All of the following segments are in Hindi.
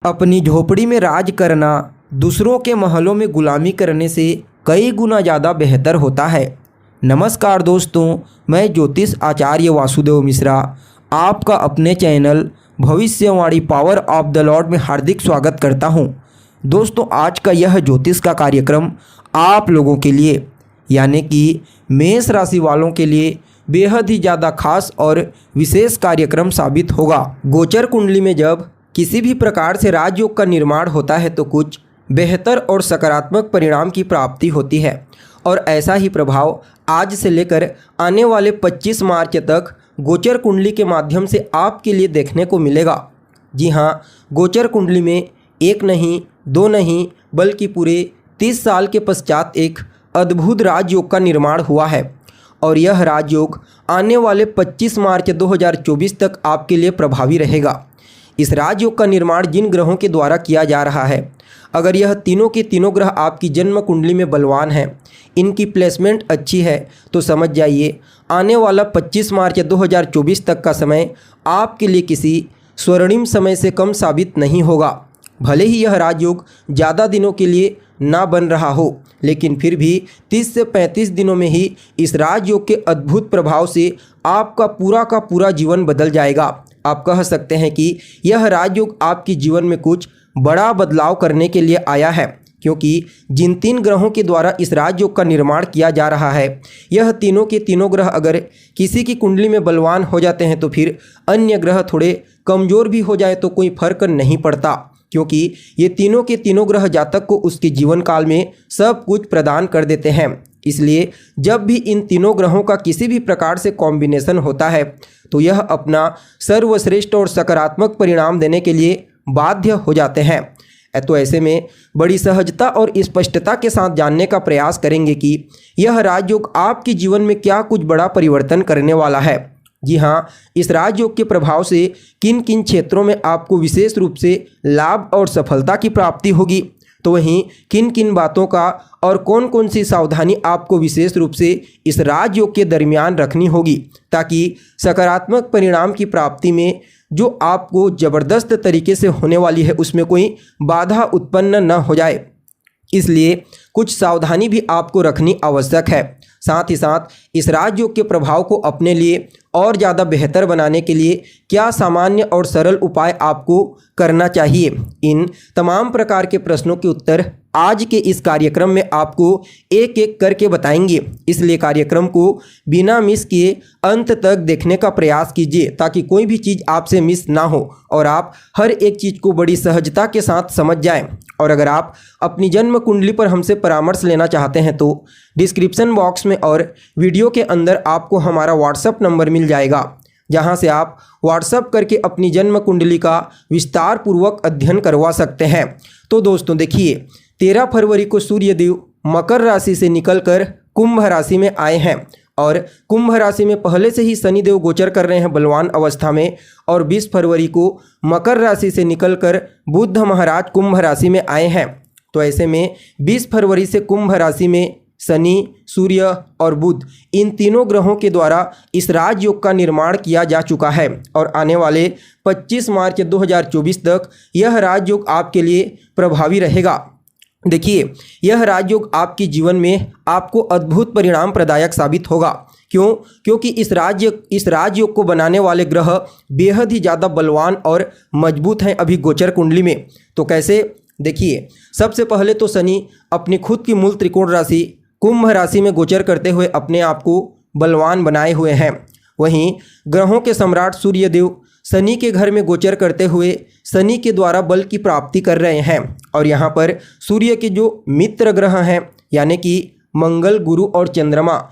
अपनी झोपड़ी में राज करना दूसरों के महलों में गुलामी करने से कई गुना ज़्यादा बेहतर होता है। नमस्कार दोस्तों, मैं ज्योतिष आचार्य वासुदेव मिश्रा आपका अपने चैनल भविष्यवाणी पावर ऑफ द लॉर्ड में हार्दिक स्वागत करता हूं। दोस्तों, आज का यह ज्योतिष का कार्यक्रम आप लोगों के लिए यानी कि मेष राशि वालों के लिए बेहद ही ज़्यादा खास और विशेष कार्यक्रम साबित होगा। गोचर कुंडली में जब किसी भी प्रकार से राजयोग का निर्माण होता है तो कुछ बेहतर और सकारात्मक परिणाम की प्राप्ति होती है और ऐसा ही प्रभाव आज से लेकर आने वाले 25 मार्च तक गोचर कुंडली के माध्यम से आपके लिए देखने को मिलेगा। जी हाँ, गोचर कुंडली में एक नहीं, दो नहीं, बल्कि पूरे 30 साल के पश्चात एक अद्भुत राजयोग का निर्माण हुआ है और यह राजयोग आने वाले 25 मार्च 2024 तक आपके लिए प्रभावी रहेगा। इस राजयोग का निर्माण जिन ग्रहों के द्वारा किया जा रहा है, अगर यह तीनों के तीनों ग्रह आपकी जन्म कुंडली में बलवान हैं, इनकी प्लेसमेंट अच्छी है, तो समझ जाइए आने वाला 25 मार्च 2024 तक का समय आपके लिए किसी स्वर्णिम समय से कम साबित नहीं होगा। भले ही यह राजयोग ज़्यादा दिनों के लिए ना बन रहा हो, लेकिन फिर भी 30 से 35 दिनों में ही इस राजयोग के अद्भुत प्रभाव से आपका पूरा का पूरा जीवन बदल जाएगा। आप कह सकते हैं कि यह राजयोग आपके जीवन में कुछ बड़ा बदलाव करने के लिए आया है, क्योंकि जिन 3 ग्रहों के द्वारा इस राजयोग का निर्माण किया जा रहा है, यह तीनों के तीनों ग्रह अगर किसी की कुंडली में बलवान हो जाते हैं तो फिर अन्य ग्रह थोड़े कमज़ोर भी हो जाए तो कोई फर्क नहीं पड़ता, क्योंकि ये तीनों के तीनों ग्रह जातक को उसके जीवन काल में सब कुछ प्रदान कर देते हैं। इसलिए जब भी इन तीनों ग्रहों का किसी भी प्रकार से कॉम्बिनेशन होता है तो यह अपना सर्वश्रेष्ठ और सकारात्मक परिणाम देने के लिए बाध्य हो जाते हैं। तो ऐसे में बड़ी सहजता और स्पष्टता के साथ जानने का प्रयास करेंगे कि यह राजयोग आपके जीवन में क्या कुछ बड़ा परिवर्तन करने वाला है। जी हाँ, इस राजयोग के प्रभाव से किन किन क्षेत्रों में आपको विशेष रूप से लाभ और सफलता की प्राप्ति होगी, तो वहीं किन किन बातों का और कौन कौन सी सावधानी आपको विशेष रूप से इस राजयोग के दरमियान रखनी होगी, ताकि सकारात्मक परिणाम की प्राप्ति में जो आपको ज़बरदस्त तरीके से होने वाली है उसमें कोई बाधा उत्पन्न न हो जाए। इसलिए कुछ सावधानी भी आपको रखनी आवश्यक है। साथ ही साथ इस राजयोग के प्रभाव को अपने लिए और ज़्यादा बेहतर बनाने के लिए क्या सामान्य और सरल उपाय आपको करना चाहिए, इन तमाम प्रकार के प्रश्नों के उत्तर आज के इस कार्यक्रम में आपको एक एक करके बताएंगे। इसलिए कार्यक्रम को बिना मिस किए अंत तक देखने का प्रयास कीजिए, ताकि कोई भी चीज़ आपसे मिस ना हो और आप हर एक चीज़ को बड़ी सहजता के साथ समझ जाएं। और अगर आप अपनी जन्म कुंडली पर हमसे परामर्श लेना चाहते हैं तो डिस्क्रिप्शन बॉक्स में और वीडियो के अंदर आपको हमारा व्हाट्सएप नंबर मिल जाएगा, जहां से आप व्हाट्सएप करके अपनी जन्म कुंडली का विस्तार पूर्वक अध्ययन करवा सकते हैं। तो दोस्तों देखिए, 13 फरवरी को सूर्यदेव मकर राशि से निकलकर कुंभ राशि में आए हैं और कुंभ राशि में पहले से ही शनिदेव गोचर कर रहे हैं बलवान अवस्था में, और 20 फरवरी को मकर राशि से निकलकर बुध महाराज कुंभ राशि में आए हैं। तो ऐसे में 20 फरवरी से कुंभ राशि में शनि, सूर्य और बुध, इन तीनों ग्रहों के द्वारा इस राजयोग का निर्माण किया जा चुका है और आने वाले 25 मार्च 2024 तक यह राजयोग आपके लिए प्रभावी रहेगा। देखिए, यह राजयोग आपके जीवन में आपको अद्भुत परिणाम प्रदायक साबित होगा। क्यों? क्योंकि इस राजयोग को बनाने वाले ग्रह बेहद ही ज़्यादा बलवान और मजबूत हैं अभी गोचर कुंडली में। तो कैसे? देखिए, सबसे पहले तो शनि अपनी खुद की मूल त्रिकोण राशि कुंभ राशि में गोचर करते हुए अपने आप को बलवान बनाए हुए हैं। वहीं ग्रहों के सम्राट सूर्यदेव शनि के घर में गोचर करते हुए शनि के द्वारा बल की प्राप्ति कर रहे हैं और यहाँ पर सूर्य के जो मित्र ग्रह हैं यानी कि मंगल, गुरु और चंद्रमा,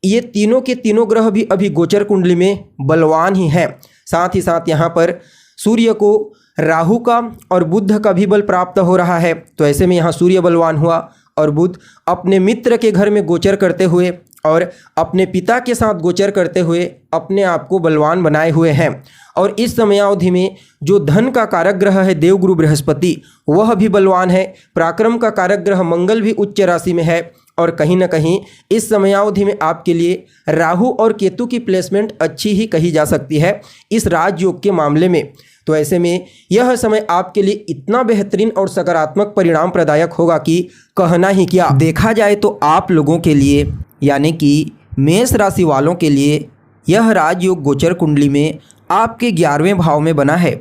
ये तीनों के तीनों ग्रह भी अभी गोचर कुंडली में बलवान ही हैं। साथ ही साथ यहाँ पर सूर्य को राहु का और बुध का भी बल प्राप्त हो रहा है। तो ऐसे में यहाँ सूर्य बलवान हुआ और बुध अपने मित्र के घर में गोचर करते हुए और अपने पिता के साथ गोचर करते हुए अपने आप को बलवान बनाए हुए हैं। और इस समयावधि में जो धन का कारक ग्रह है देवगुरु बृहस्पति, वह भी बलवान है। पराक्रम का कारक ग्रह मंगल भी उच्च राशि में है और कहीं ना कहीं इस समयावधि में आपके लिए राहु और केतु की प्लेसमेंट अच्छी ही कही जा सकती है इस राजयोग के मामले में। तो ऐसे में यह समय आपके लिए इतना बेहतरीन और सकारात्मक परिणाम प्रदायक होगा कि कहना ही क्या। देखा जाए तो आप लोगों के लिए यानी कि मेष राशि वालों के लिए यह राजयोग गोचर कुंडली में आपके 11वें भाव में बना है।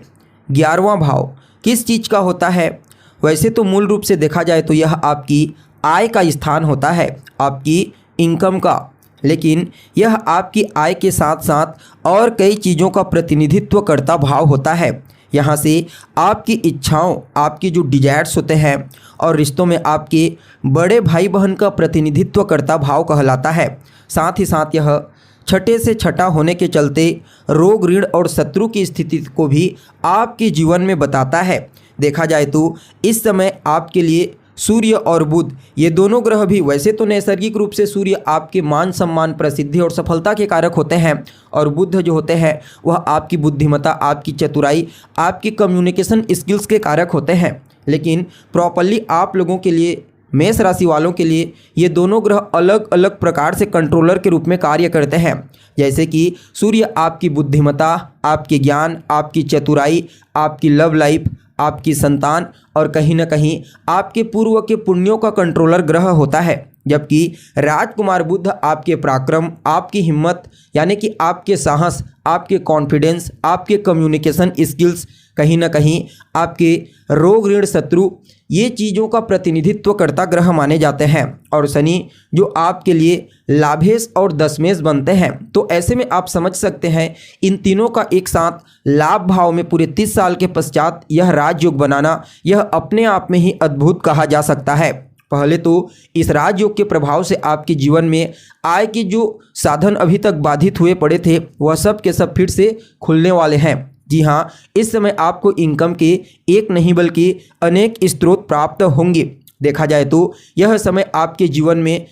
11वां भाव किस चीज़ का होता है? वैसे तो मूल रूप से देखा जाए तो यह आपकी आय का स्थान होता है, आपकी इनकम का, लेकिन यह आपकी आय के साथ साथ और कई चीज़ों का प्रतिनिधित्व करता भाव होता है। यहाँ से आपकी इच्छाओं, आपकी जो डिजायर्स होते हैं और रिश्तों में आपके बड़े भाई बहन का प्रतिनिधित्व करता भाव कहलाता है। साथ ही साथ यह छठे से छठा होने के चलते रोग, ऋण और शत्रु की स्थिति को भी आपके जीवन में बताता है। देखा जाए तो इस समय आपके लिए सूर्य और बुध ये दोनों ग्रह भी, वैसे तो नैसर्गिक रूप से सूर्य आपके मान सम्मान, प्रसिद्धि और सफलता के कारक होते हैं और बुध जो होते हैं वह आपकी बुद्धिमत्ता, आपकी चतुराई, आपकी कम्युनिकेशन स्किल्स के कारक होते हैं। लेकिन प्रॉपरली आप लोगों के लिए, मेष राशि वालों के लिए ये दोनों ग्रह अलग अलग प्रकार से कंट्रोलर के रूप में कार्य करते हैं। जैसे कि सूर्य आपकी बुद्धिमत्ता, आपके ज्ञान, आपकी चतुराई, आपकी लव लाइफ, आपकी संतान और कहीं ना कहीं आपके पूर्व के पुण्यों का कंट्रोलर ग्रह होता है, जबकि राजकुमार बुध आपके पराक्रम, आपकी हिम्मत यानी कि आपके साहस, आपके कॉन्फिडेंस, आपके कम्युनिकेशन स्किल्स, कहीं ना कहीं आपके रोग, ऋण, शत्रु ये चीज़ों का प्रतिनिधित्व करता ग्रह माने जाते हैं। और शनि जो आपके लिए लाभेश और दशमेश बनते हैं। तो ऐसे में आप समझ सकते हैं इन तीनों का एक साथ लाभ भाव में पूरे 30 साल के पश्चात यह राजयोग बनाना, यह अपने आप में ही अद्भुत कहा जा सकता है। पहले तो इस राजयोग के प्रभाव से आपके जीवन में आय के जो साधन अभी तक बाधित हुए पड़े थे वह सब के सब फिर से खुलने वाले हैं। जी हाँ, इस समय आपको इनकम के एक नहीं बल्कि अनेक स्रोत प्राप्त होंगे। देखा जाए तो यह समय आपके जीवन में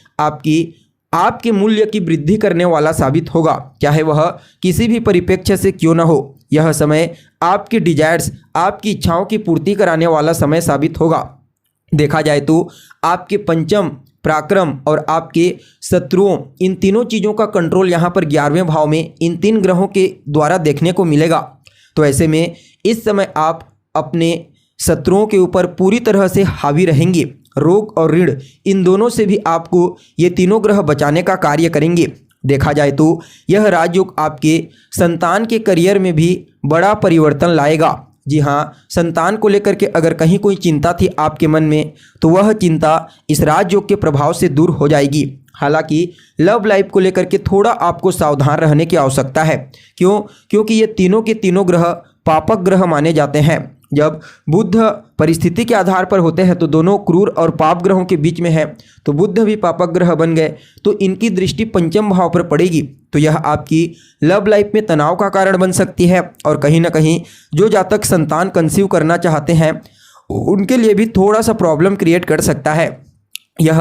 आपके मूल्य की वृद्धि करने वाला साबित होगा, चाहे वह किसी भी परिप्रेक्ष्य से क्यों न हो। यह समय आपकी डिजायर्स, आपकी इच्छाओं की पूर्ति कराने वाला समय साबित होगा। देखा जाए तो आपके पंचम, पराक्रम और आपके शत्रुओं, इन तीनों चीज़ों का कंट्रोल यहाँ पर 11वें भाव में इन 3 ग्रहों के द्वारा देखने को मिलेगा। तो ऐसे में इस समय आप अपने शत्रुओं के ऊपर पूरी तरह से हावी रहेंगे। रोग और ऋण इन दोनों से भी आपको ये तीनों ग्रह बचाने का कार्य करेंगे। देखा जाए तो यह राजयोग आपके संतान के करियर में भी बड़ा परिवर्तन लाएगा। जी हाँ, संतान को लेकर के अगर कहीं कोई चिंता थी आपके मन में तो वह चिंता इस राजयोग के प्रभाव से दूर हो जाएगी। हालांकि लव लाइफ को लेकर के थोड़ा आपको सावधान रहने की आवश्यकता है। क्योंकि ये तीनों के तीनों ग्रह पापक ग्रह माने जाते हैं। जब बुध परिस्थिति के आधार पर होते हैं तो दोनों क्रूर और पाप ग्रहों के बीच में है, तो बुध भी पापक ग्रह बन गए तो इनकी दृष्टि पंचम भाव पर पड़ेगी। तो यह आपकी लव लाइफ में तनाव का कारण बन सकती है और कहीं ना कहीं जो जातक संतान कंसीव करना चाहते हैं उनके लिए भी थोड़ा सा प्रॉब्लम क्रिएट कर सकता है। यह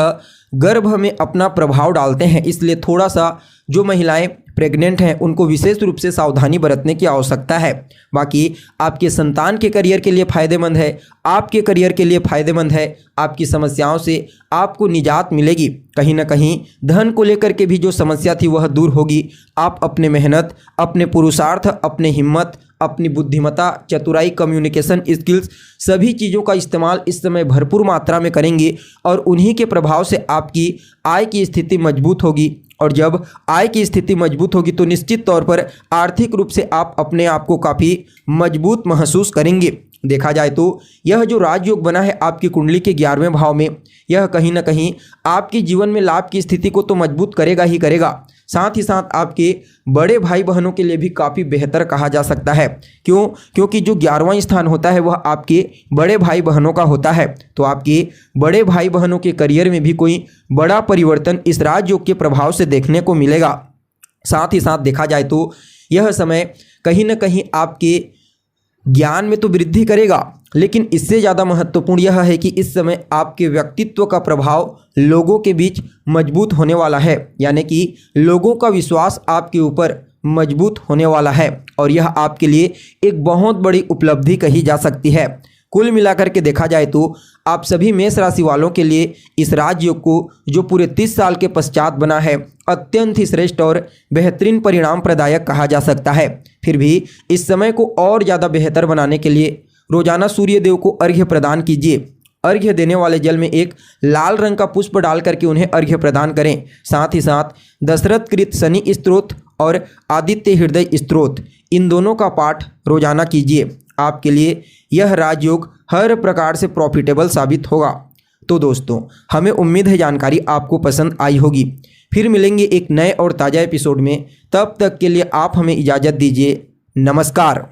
गर्भ में अपना प्रभाव डालते हैं, इसलिए थोड़ा सा जो महिलाएं प्रेग्नेंट हैं उनको विशेष रूप से सावधानी बरतने की आवश्यकता है। बाकी आपके संतान के करियर के लिए फ़ायदेमंद है, आपके करियर के लिए फ़ायदेमंद है। आपकी समस्याओं से आपको निजात मिलेगी। कहीं ना कहीं धन को लेकर के भी जो समस्या थी वह दूर होगी। आप अपने मेहनत, अपने पुरुषार्थ, अपने हिम्मत, अपनी बुद्धिमत्ता, चतुराई, कम्युनिकेशन स्किल्स सभी चीज़ों का इस्तेमाल इस समय भरपूर मात्रा में करेंगे और उन्हीं के प्रभाव से आपकी आय की स्थिति मजबूत होगी। और जब आय की स्थिति मजबूत होगी तो निश्चित तौर पर आर्थिक रूप से आप अपने आप को काफ़ी मजबूत महसूस करेंगे। देखा जाए तो यह जो राजयोग बना है आपकी कुंडली के 11वें भाव में, यह कहीं ना कहीं आपके जीवन में लाभ की स्थिति को तो मजबूत करेगा ही करेगा, साथ ही साथ आपके बड़े भाई बहनों के लिए भी काफ़ी बेहतर कहा जा सकता है। क्योंकि जो 11वां स्थान होता है वह आपके बड़े भाई बहनों का होता है। तो आपके बड़े भाई बहनों के करियर में भी कोई बड़ा परिवर्तन इस राजयोग के प्रभाव से देखने को मिलेगा। साथ ही साथ देखा जाए तो यह समय कहीं ना कहीं आपके ज्ञान में तो वृद्धि करेगा, लेकिन इससे ज़्यादा महत्वपूर्ण यह है कि इस समय आपके व्यक्तित्व का प्रभाव लोगों के बीच मजबूत होने वाला है, यानी कि लोगों का विश्वास आपके ऊपर मजबूत होने वाला है और यह आपके लिए एक बहुत बड़ी उपलब्धि कही जा सकती है। कुल मिलाकर के देखा जाए तो आप सभी मेष राशि वालों के लिए इस राजयोग को जो पूरे 30 साल के पश्चात बना है अत्यंत ही श्रेष्ठ और बेहतरीन परिणाम प्रदायक कहा जा सकता है। फिर भी इस समय को और ज़्यादा बेहतर बनाने के लिए रोजाना सूर्य देव को अर्घ्य प्रदान कीजिए। अर्घ्य देने वाले जल में एक लाल रंग का पुष्प डाल करके उन्हें अर्घ्य प्रदान करें। साथ ही साथ दशरथ कृत शनि स्तोत्र और आदित्य हृदय स्तोत्र इन दोनों का पाठ रोजाना कीजिए। आपके लिए यह राजयोग हर प्रकार से प्रॉफिटेबल साबित होगा। तो दोस्तों, हमें उम्मीद है जानकारी आपको पसंद आई होगी। फिर मिलेंगे एक नए और ताज़ा एपिसोड में। तब तक के लिए आप हमें इजाज़त दीजिए। नमस्कार।